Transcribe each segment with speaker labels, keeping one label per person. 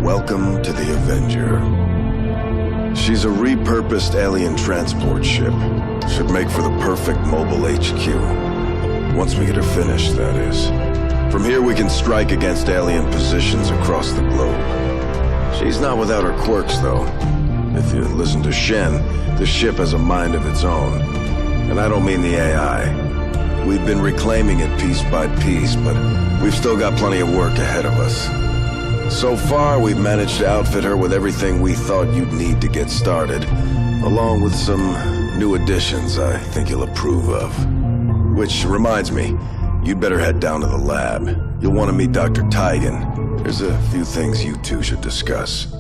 Speaker 1: Welcome to the Avenger. She's a repurposed alien transport ship. Should make for the perfect mobile HQ. Once we get her finished, that is. From here we can strike against alien positions across the globe. She's not without her quirks, though. If you listen to Shen, the ship has a mind of its own. And I don't mean the AI. We've been reclaiming it piece by piece, but we've still got plenty of work ahead of us. So far, we've managed to outfit her with everything we thought you'd need to get started, along with some new additions I think you'll approve of. Which reminds me, you'd better head down to the lab. You'll want to meet Dr. Tigan. There's a few things you two should discuss.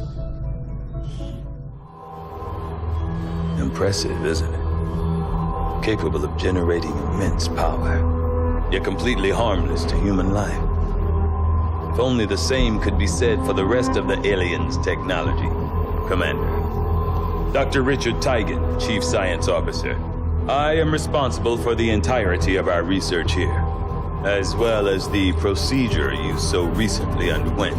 Speaker 2: Impressive, isn't it? Capable of generating immense power, yet completely harmless to human life. If only the same could be said for the rest of the aliens' technology, Commander. Dr. Richard Tigan, Chief Science Officer. I am responsible for the entirety of our research here, as well as the procedure you so recently underwent.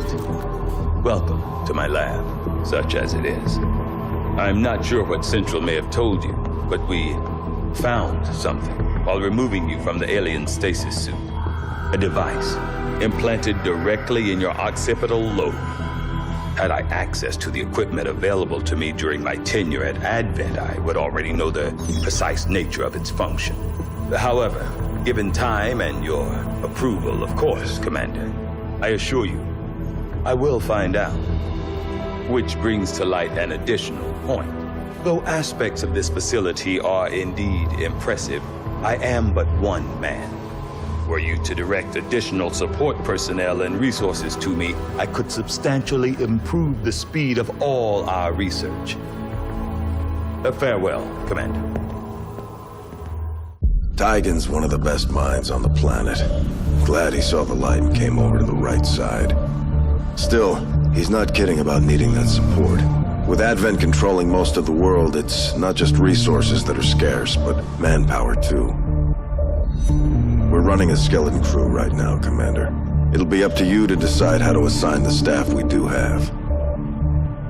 Speaker 2: Welcome to my lab, such as it is. I'm not sure what Central may have told you, but we found something while removing you from the alien stasis suit. A device implanted directly in your occipital lobe. Had I access to the equipment available to me during my tenure at Advent, I would already know the precise nature of its function. However, given time and your approval, of course, Commander, I assure you, I will find out. Which brings to light an additional point. Though aspects of this facility are indeed impressive, I am but one man. Were you to direct additional support personnel and resources to me, I could substantially improve the speed of all our research. Farewell, Commander.
Speaker 1: Tigan's one of the best minds on the planet. Glad he saw the light and came over to the right side. Still, he's not kidding about needing that support. With Advent controlling most of the world, it's not just resources that are scarce, but manpower too. We're running a skeleton crew right now, Commander. It'll be up to you to decide how to assign the staff we do have.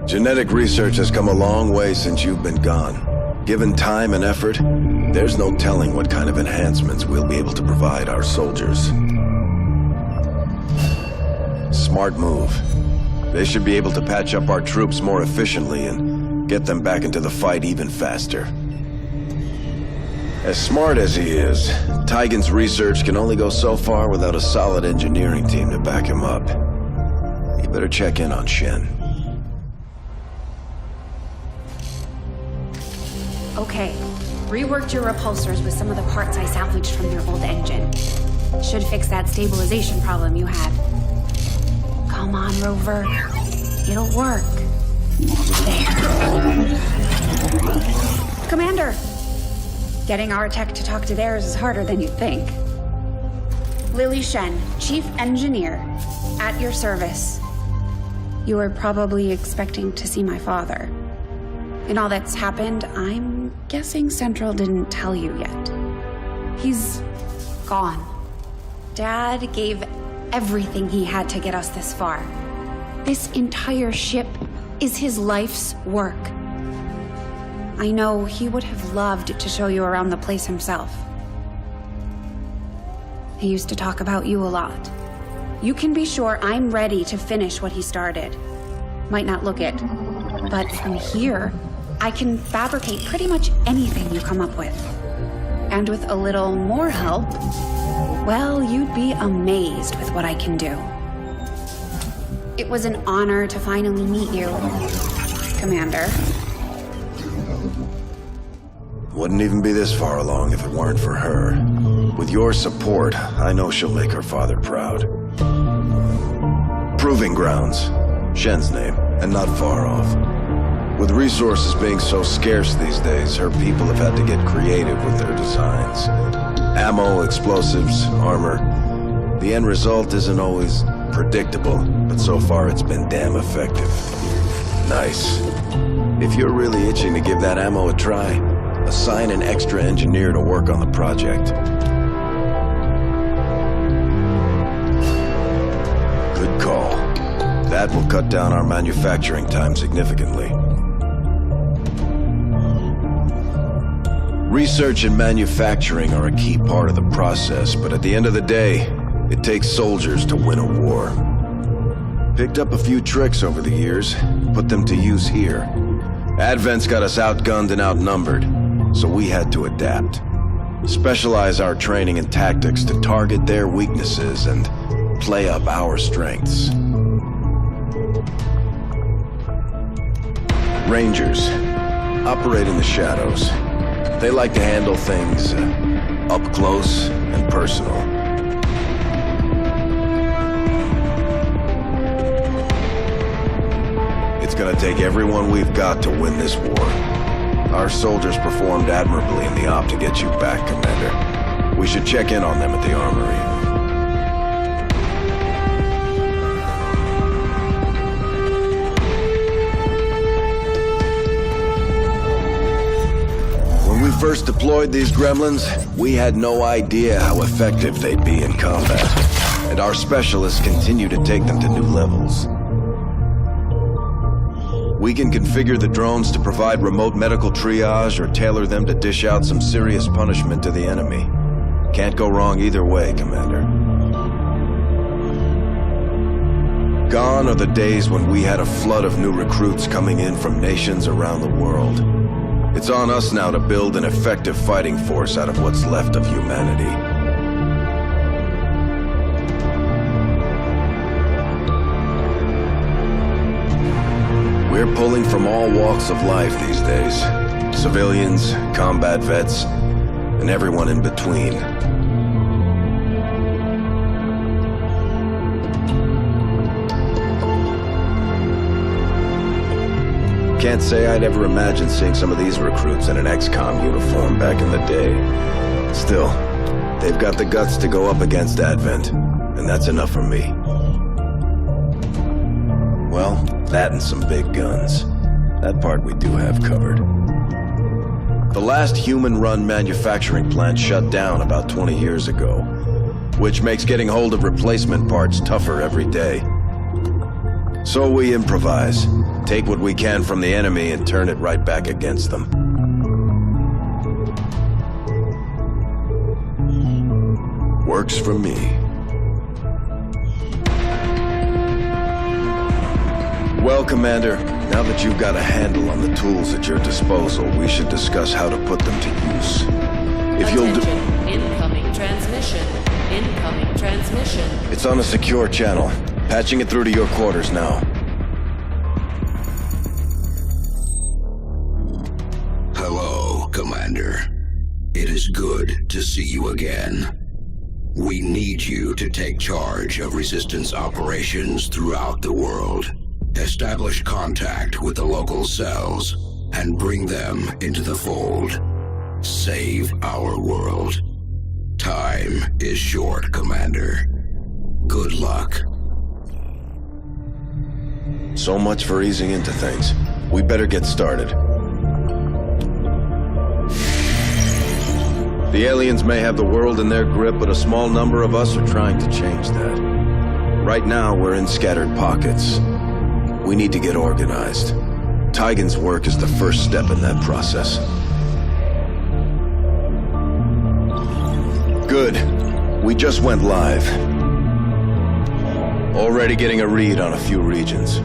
Speaker 1: Genetic research has come a long way since you've been gone. Given time and effort, there's no telling what kind of enhancements we'll be able to provide our soldiers. Smart move. They should be able to patch up our troops more efficiently and get them back into the fight even faster. As smart as he is, Tigan's research can only go so far without a solid engineering team to back him up. You better check in on Shen.
Speaker 3: Okay, reworked your repulsors with some of the parts I salvaged from your old engine. Should fix that stabilization problem you had. Come on, Rover. It'll work. There. Commander! Getting our tech to talk to theirs is harder than you'd think. Lily Shen, Chief Engineer, at your service. You were probably expecting to see my father. In all that's happened, I'm guessing Central didn't tell you yet. He's gone. Dad gave everything he had to get us this far. This entire ship is his life's work. I know he would have loved to show you around the place himself. He used to talk about you a lot. You can be sure I'm ready to finish what he started. Might not look it, but from here, I can fabricate pretty much anything you come up with. And with a little more help, well, you'd be amazed with what I can do. It was an honor to finally meet you, Commander.
Speaker 1: Wouldn't even be this far along if it weren't for her. With your support, I know she'll make her father proud. Proving Grounds, Shen's name, and not far off. With resources being so scarce these days, her people have had to get creative with their designs. Ammo, explosives, armor. The end result isn't always predictable, but so far it's been damn effective. Nice. If you're really itching to give that ammo a try, assign an extra engineer to work on the project. Good call. that will cut down our manufacturing time significantly. Research and manufacturing are a key part of the process, but at the end of the day, it takes soldiers to win a war. Picked up a few tricks over the years, put them to use here. Advent's got us outgunned and outnumbered, so we had to adapt. Specialize our training and tactics to target their weaknesses and play up our strengths. Rangers operate in the shadows. They like to handle things up close and personal. It's gonna take everyone we've got to win this war. Our soldiers performed admirably in the op to get you back, Commander. We should check in on them at the armory. When we first deployed these gremlins, we had no idea how effective they'd be in combat, and our specialists continue to take them to new levels. We can configure the drones to provide remote medical triage or tailor them to dish out some serious punishment to the enemy. Can't go wrong either way, Commander. Gone are the days when we had a flood of new recruits coming in from nations around the world. It's on us now to build an effective fighting force out of what's left of humanity. We're pulling from all walks of life these days. Civilians, combat vets, and everyone in between. Can't say I'd ever imagined seeing some of these recruits in an XCOM uniform back in the day. Still, they've got the guts to go up against Advent, and that's enough for me. Well, that and some big guns. That part we do have covered. The last human-run manufacturing plant shut down about 20 years ago, which makes getting hold of replacement parts tougher every day. So we improvise, take what we can from the enemy and turn it right back against them. Works for me. Well, Commander, now that you've got a handle on the tools at your disposal, we should discuss how to put them to use. If you'll do...
Speaker 4: Incoming transmission. Incoming transmission.
Speaker 1: It's on a secure channel. Patching it through to your quarters now.
Speaker 5: Hello, Commander. It is good to see you again. We need you to take charge of Resistance operations throughout the world. Establish contact with the local cells and bring them into the fold. Save our world. Time is short, Commander. Good luck.
Speaker 1: So much for easing into things. We better get started. The aliens may have the world in their grip, but a small number of us are trying to change that. Right now, we're in scattered pockets. We need to get organized. Tigan's work is the first step in that process. Good. We just went live. Already getting a read on a few regions.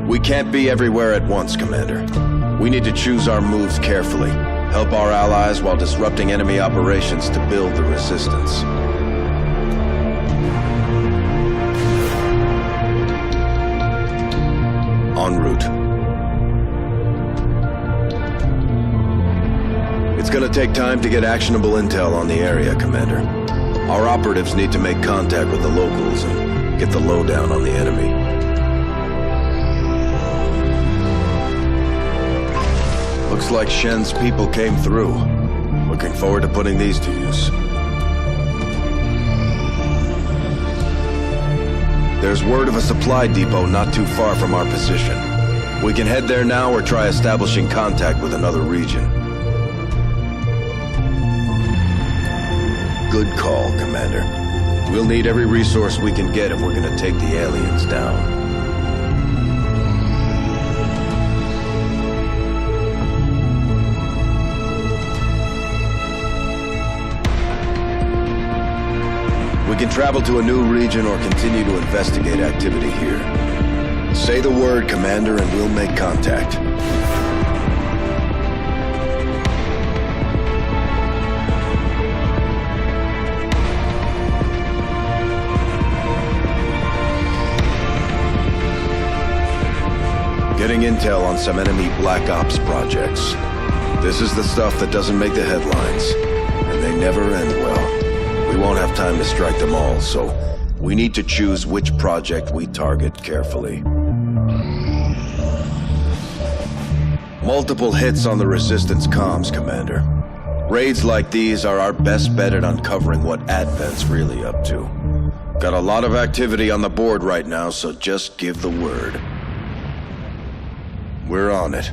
Speaker 1: We can't be everywhere at once, Commander. We need to choose our moves carefully. Help our allies while disrupting enemy operations to build the Resistance. En route. It's gonna take time to get actionable intel on the area, Commander. Our operatives need to make contact with the locals and get the lowdown on the enemy. Looks like Shen's people came through. Looking forward to putting these to use. There's word of a supply depot not too far from our position. We can head there now or try establishing contact with another region. Good call, Commander. We'll need every resource we can get if we're gonna take the aliens down. We can travel to a new region or continue to investigate activity here. Say the word, Commander, and we'll make contact. Getting intel on some enemy Black Ops projects. This is the stuff that doesn't make the headlines, and they never end well. We won't have time to strike them all, so we need to choose which project we target carefully. Multiple hits on the Resistance comms, Commander. Raids like these are our best bet at uncovering what Advent's really up to. Got a lot of activity on the board right now, so just give the word. We're on it.